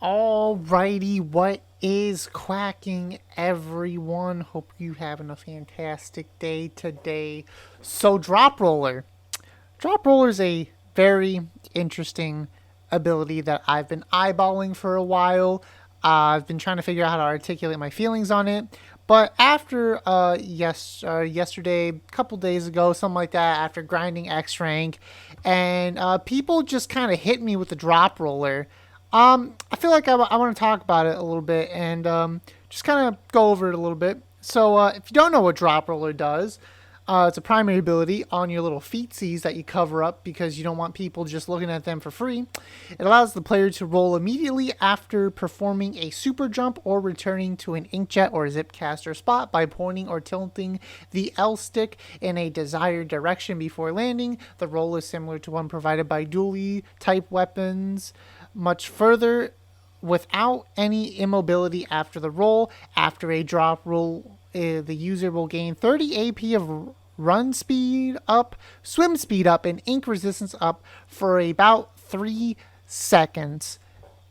Alrighty, what is quacking, everyone? Hope you having a fantastic day today. So, Drop Roller. Drop Roller is a very interesting ability that I've been eyeballing for a while. I've been trying to figure out how to articulate my feelings on it. But after yesterday, a couple days ago, something like that, after grinding X rank, and people just kind of hit me with the drop roller. I feel like I want to talk about it a little bit and just kind of go over it a little bit. So, if you don't know what drop roller does, it's a primary ability on your little feetsies that you cover up because you don't want people just looking at them for free. It allows the player to roll immediately after performing a super jump or returning to an inkjet or zipcaster spot by pointing or tilting the L stick in a desired direction before landing. The roll is similar to one provided by dually type weapons. Much further, without any immobility after the roll. After a drop roll, the user will gain 30 AP of run speed up, swim speed up, and ink resistance up for about 3 seconds.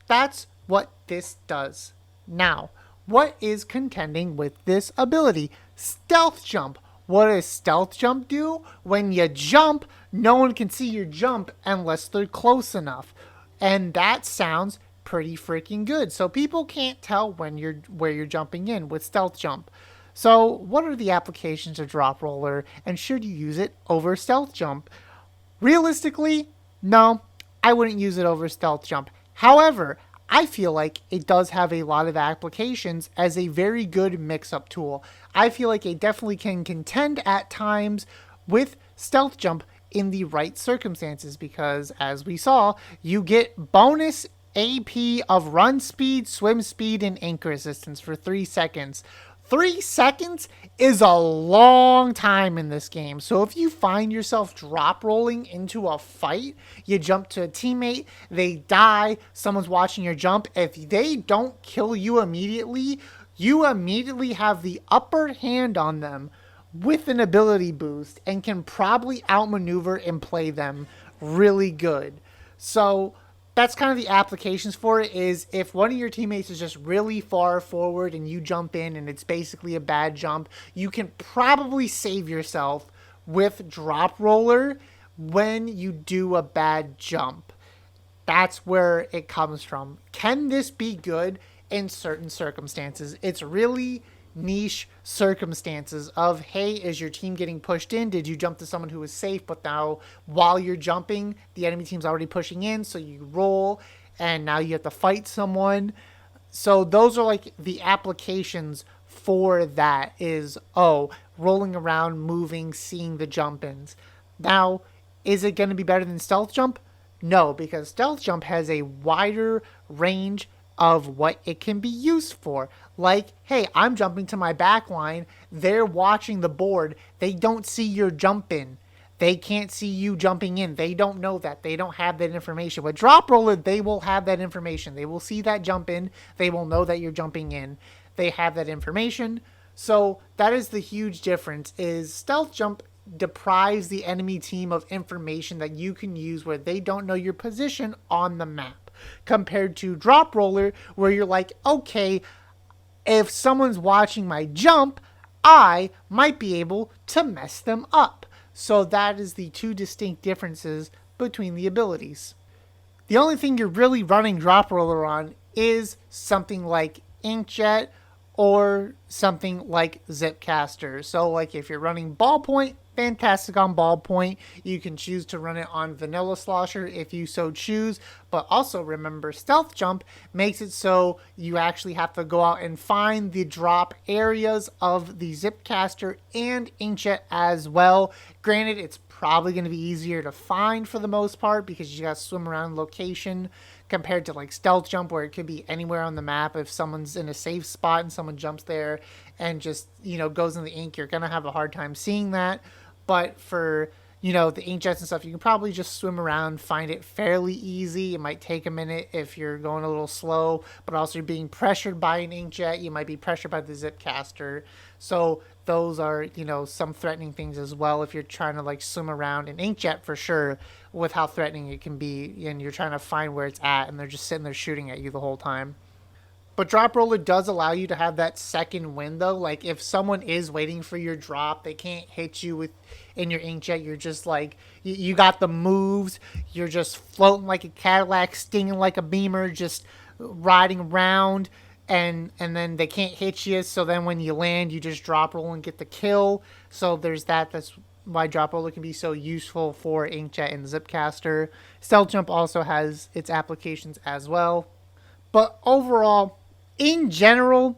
That's what this does. Now, what is contending with this ability? Stealth jump. What does stealth jump do? When you jump, no one can see your jump unless they're close enough. And that sounds pretty freaking good. So people can't tell where you're jumping in with stealth jump. So what are the applications of drop roller and should you use it over stealth jump? Realistically, no, I wouldn't use it over stealth jump. However, I feel like it does have a lot of applications as a very good mix-up tool. I feel like it definitely can contend at times with stealth jump in the right circumstances because, as we saw, you get bonus AP of run speed, swim speed, and ink resistance for 3 seconds. 3 seconds is a long time in this game. So if you find yourself drop rolling into a fight, you jump to a teammate, they die, someone's watching your jump. If they don't kill you immediately have the upper hand on them with an ability boost and can probably outmaneuver and play them really good. So that's kind of the applications for it is if one of your teammates is just really far forward and you jump in and it's basically a bad jump, you can probably save yourself with drop roller when you do a bad jump. That's where it comes from. Can this be good in certain circumstances? It's really niche circumstances of, hey, is your team getting pushed in? Did you jump to someone who was safe, but now while you're jumping, the enemy team's already pushing in, so you roll and now you have to fight someone. So those are like the applications for that is, oh, rolling around, moving, seeing the jump ins. Now, is it going to be better than stealth jump? No, because stealth jump has a wider range of what it can be used for. Like, hey, I'm jumping to my back line. They're watching the board. They don't see your jump in. They can't see you jumping in. They don't know that. They don't have that information. With drop roller, they will have that information. They will see that jump in. They will know that you're jumping in. They have that information. So that is the huge difference is stealth jump deprives the enemy team of information that you can use where they don't know your position on the map compared to drop roller where you're like, okay, if someone's watching my jump, I might be able to mess them up. So that is the two distinct differences between the abilities. The only thing you're really running drop roller on is something like Inkjet or something like Zipcaster. So like if you're running ballpoint, fantastic on ballpoint. You can choose to run it on vanilla slosher if you so choose. But also remember stealth jump makes it so you actually have to go out and find the drop areas of the Zipcaster and Inkjet as well. Granted, it's probably going to be easier to find for the most part because you got to swim around location compared to like stealth jump where it could be anywhere on the map. If someone's in a safe spot and someone jumps there and just, goes in the ink, you're going to have a hard time seeing that. But for the inkjets and stuff, you can probably just swim around, find it fairly easy. It might take a minute if you're going a little slow, but also you're being pressured by an inkjet. You might be pressured by the zip caster. So those are, some threatening things as well if you're trying to like swim around an inkjet for sure with how threatening it can be and you're trying to find where it's at and they're just sitting there shooting at you the whole time. But drop roller does allow you to have that second window. Like if someone is waiting for your drop, they can't hit you with in your inkjet. You're just like you got the moves. You're just floating like a Cadillac, stinging like a Beamer, just riding around, and then they can't hit you. So then when you land, you just drop roll and get the kill. So there's that. That's why drop roller can be so useful for inkjet and zipcaster. Stealth jump also has its applications as well. But overall, in general,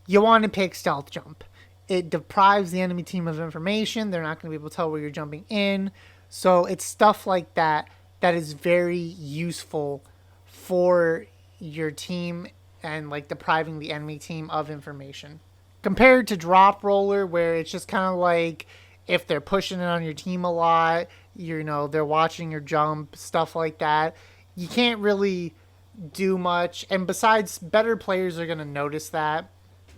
you want to pick stealth jump. It deprives the enemy team of information. They're not going to be able to tell where you're jumping in. So it's stuff like that that is very useful for your team and like depriving the enemy team of information. Compared to drop roller, where it's just kind of like if they're pushing it on your team a lot, they're watching your jump, stuff like that. You can't really do much. And besides, better players are going to notice that.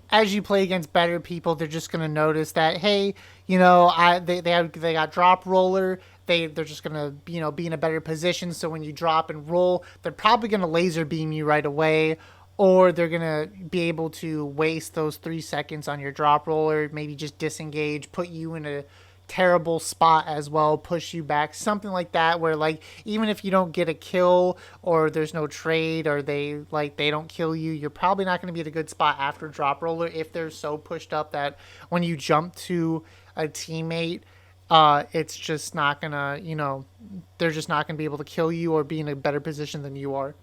As you play against better people, they're just going to notice that, hey, they got drop roller. They're just going to, be in a better position. So when you drop and roll, they're probably going to laser beam you right away. Or they're going to be able to waste those 3 seconds on your drop roller, maybe just disengage, put you in a terrible spot as well, push you back, something like that, where like even if you don't get a kill or there's no trade or they don't kill you, you're probably not going to be at a good spot after drop roller if they're so pushed up that when you jump to a teammate, it's just not gonna, they're just not gonna be able to kill you or be in a better position than you are.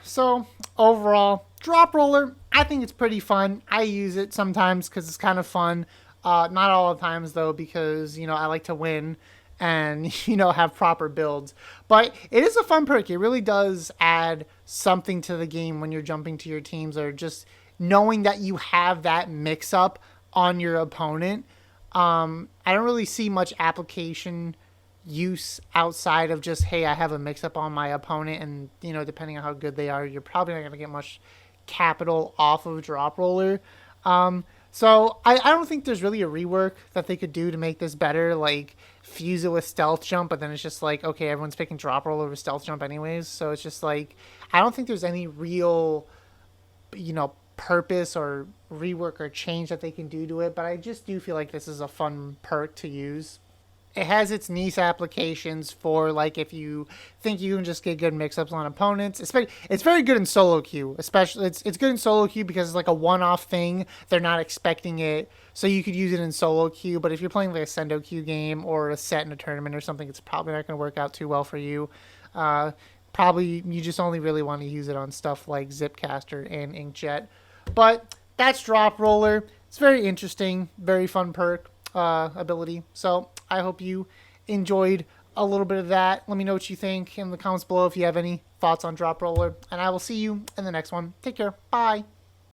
So overall, drop roller, I think it's pretty fun. I use it sometimes because it's kind of fun. Not all the times though, because I like to win and have proper builds. But it is a fun perk. It really does add something to the game when you're jumping to your teams, or just knowing that you have that mix up on your opponent. I don't really see much application use outside of just, hey, I have a mix up on my opponent, and depending on how good they are, you're probably not going to get much capital off of drop roller. So I don't think there's really a rework that they could do to make this better, like fuse it with stealth jump, but then it's just like, okay, everyone's picking drop roll over stealth jump anyways. So it's just like, I don't think there's any real, purpose or rework or change that they can do to it. But I just do feel like this is a fun perk to use. It has its niche applications for like if you think you can just get good mix-ups on opponents. It's very good in solo queue, especially it's good in solo queue because it's like a one-off thing. They're not expecting it, so you could use it in solo queue. But if you're playing like a sendo queue game or a set in a tournament or something, it's probably not going to work out too well for you. Probably you just only really want to use it on stuff like Zipcaster and Inkjet. But that's drop roller. It's very interesting, very fun perk ability. So I hope you enjoyed a little bit of that. Let me know what you think in the comments below if you have any thoughts on drop roller, and I will see you in the next one. Take care. Bye.